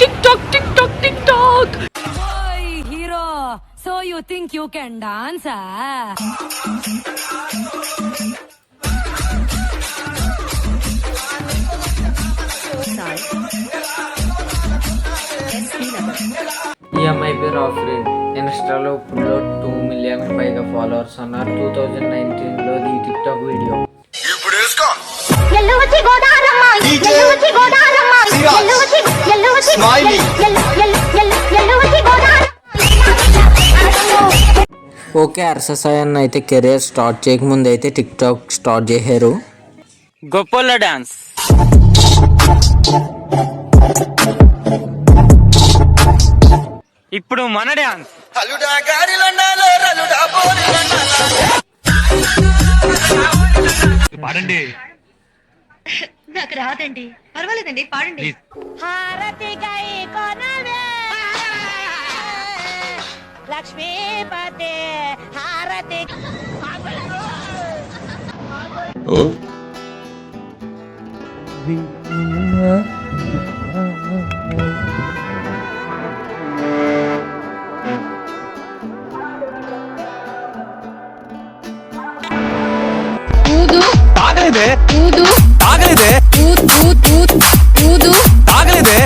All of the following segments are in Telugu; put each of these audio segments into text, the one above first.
TikTok. Boy, hero. So you think you can dance, ah? EMI పేరు ఆఫ్రిన్. ఇన్స్టాలో ఇప్పుడు 2 మిలియన్ పైగా ఫాలోవర్స్ ఉన్నారు. 2019లో ఈ టిక్టాక్ వీడియో. ఓకే అర్ససాయ్ అన్న అయితే కెరీర్ స్టార్ట్ చేయకముందు అయితే టిక్టాక్ స్టార్ట్ చేశారు. గొప్పల డాన్స్ ఇప్పుడు మన డాన్స్ పాడండి. నాకు రాదండి, పర్వాలేదండి, పాడండి. హారతి గై కొనవే లక్ష్మీపతి హారతి. తాగలేదే తాగలేదే తాగలేదే.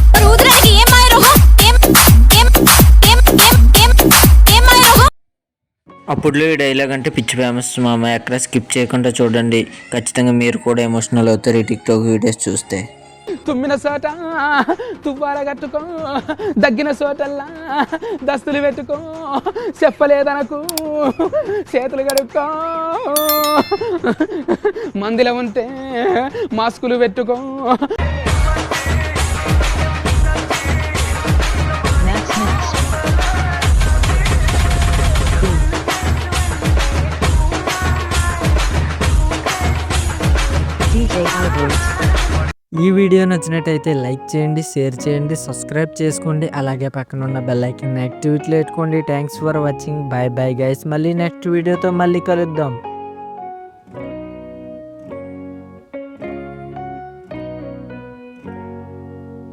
అప్పుడులో ఈ డైలాగ్ అంటే పిచ్చి ఫేమస్ మామ. ఎక్కడ స్కిప్ చేయకుండా చూడండి. ఖచ్చితంగా మీరు కూడా ఎమోషనల్ అవుతారు ఈ టిక్టాక్ వీడియోస్ చూస్తే. తుమ్మిన చోట తువ్వాల కట్టుకో, దగ్గిన చోటల్లా దస్తులు పెట్టుకో, చెప్పలేదనకు చేతులు కడుక్కో, మందిలో ఉంటే మాస్కులు పెట్టుకో. ఈ వీడియో నచ్చినట్టయితే లైక్ చేయండి, షేర్ చేయండి, సబ్స్క్రైబ్ చేసుకోండి. అలాగే పక్కన ఉన్న బెల్ ఐకాన్ యాక్టివేట్లో పెట్టుకోండి. Thanks for watching. Bye bye guys. మళ్ళీ నెక్స్ట్ వీడియోతో మళ్ళీ కలుద్దాం.